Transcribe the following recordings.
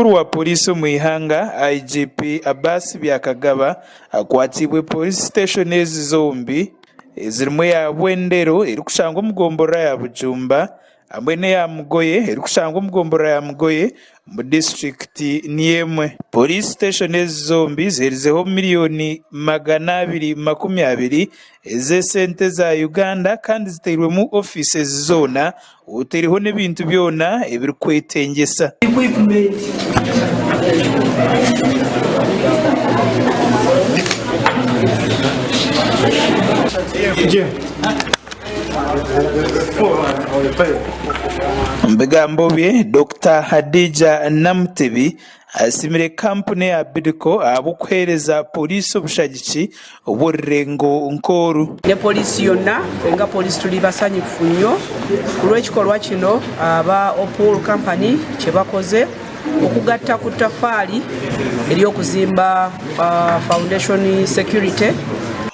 omukuru wa polisi mu ihanga IGP Abbas Byakagaba akwatibwe police station ezi zombi ezirimu ya Bwendero eri kushangwa mugombora ya Bujumba hamwe n'eya Mugoye eri kushangwa mugombora ya Mugoye mu district niyemwe. Police station ezi zombi zerizeho miliyoni 220 ez'esente za Uganda kandi ziteirwemu offices zona uteriho n'ebintu byona ebiri kwetengesa. Mbigambo bye Dr. Hadija Namutebi asimire kampuni ya Bidco abukuhereza polisi obushagichi oburengo nkoru ne polisi yonna nga polisi tuli basanyifu nnyo olw'ekikolwa kino aba Opol company kye bakoze okugatta ku ttafaali ery'okuzimba foundation security.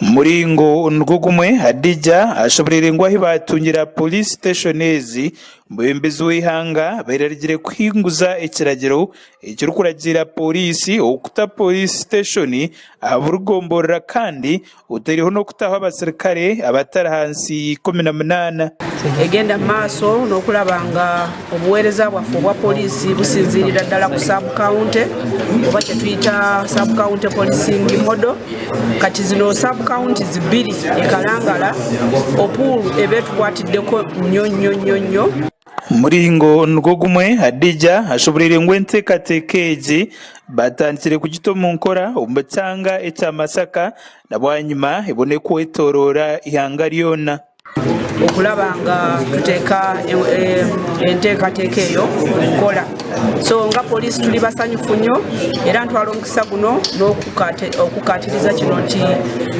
Muringo ngugumwe Hadija ashoborere ngwahi batungira police station ezi mbembezi w'ihanga berarigire kwinguza ekiragiro ekiri kuragira polisi okuta police station aburugomborera kandi uteriho no kutaho abasirikare abatari hansi 18 egenda maaso n'okulabanga obuweereza bwaffe obwa polisi businzirira ddala ku sub county oba kye tuyita sub county policing model. Kati zino sub county zibiri ekalangala Opul ebetukwatiddeko nnyo. Muringo ngugumwe Hadija ashoborere ngwenteekateeka egi batandikire kugita mu nkora omukyanga ekya Masaka na bwanyuma ebone kwetoroora ihanga lyona okulaba nga tuteeka enteekateeka eyo nkola. So nga polisi tuli basanyufu nnyo era ntwala omukisa guno n'okukatiriza kino nti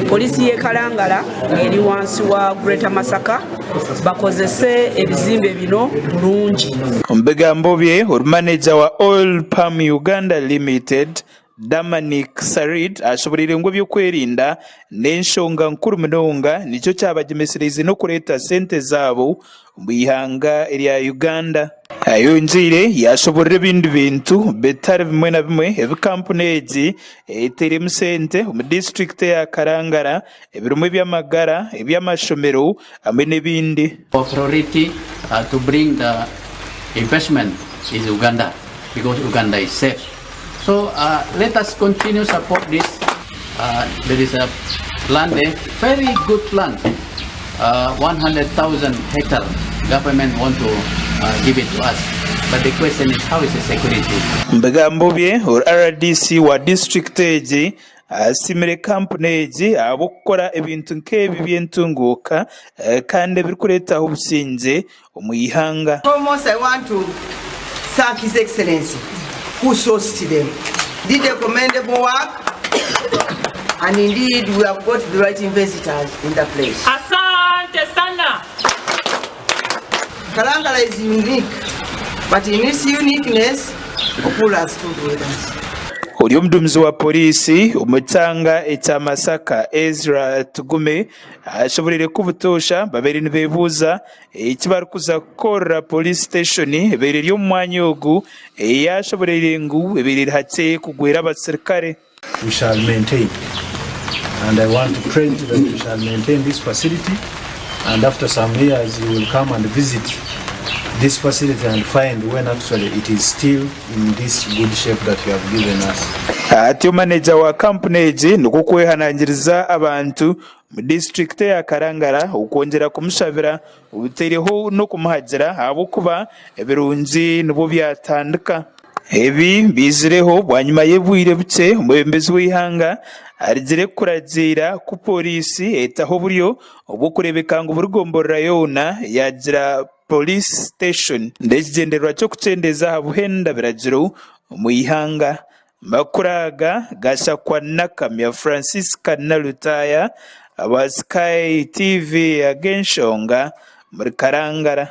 polisi y'e Kalangala eri wansi wa Greater Masaka bakozese ebizimbe bino bulungi. Mbigambo bye manager wa Oil Palm Uganda Limited Dominic Sarid ashoborere ngo byokwerinda n'enshonga nkuru munonga nicyo cyabagemesereze no kureta sente zabo mu ihanga erya Uganda. Ayonjire yashoborere bintu bintu betare bimwe na bimwe ebikampuni egi eteremu sente mu district ya Karangara ebirumu by'amagara eby'amashomero hamwe n'ebindi. Priority to bring the investment in Uganda because Uganda is safe. So let us continue support this. There is a land, a very good land, 100,000 hectares. Government want to give it to us. But the question is, how is the security? Mbigambo bye or RDC wa district egi asimire kampuni egi abukora ebintu nk'ebi by'entunguka kandi biri kuretaho obusinge omu ihanga. Almost I want to thank His Excellency who sourced them, did a commendable work, and indeed we have got the right investors in the place. Asante sana. Kalangala is unique, but in its uniqueness, Opul has stood with us. Uri omudumizi wa polisi omukyanga ekya Masaka Ezra Tugume ashoborere kubutosha babere nibebuza ekibari kuza kukora police station ebere ryo mwanya ogu yashoborere ngu ebere hake kugwera abasirikare. We shall maintain, and I want to pray that we shall maintain this facility, and after some years you will come and visit this facility and find when actually it is still in this good shape that you have given us. Ati manager wa company egi nukukwehanangiriza abantu mu district ya Karangara ukongera kumushabira uteriho no kumuhagira habukuba ebirungi nubo byatandika. Ebi bizireho bwanyuma yebwire buke umubembezi w'ihanga arigire kuragira ku polisi etaho buryo obwo kurebeka ngo burugomborera yona yagira police station ndekigenderwa cyo kucendeza habuhenda biragiro mu ihanga. Makuraga gashakwa nakamya Francisca Nalutaya aba Sky TV agenshonga muri Karangara.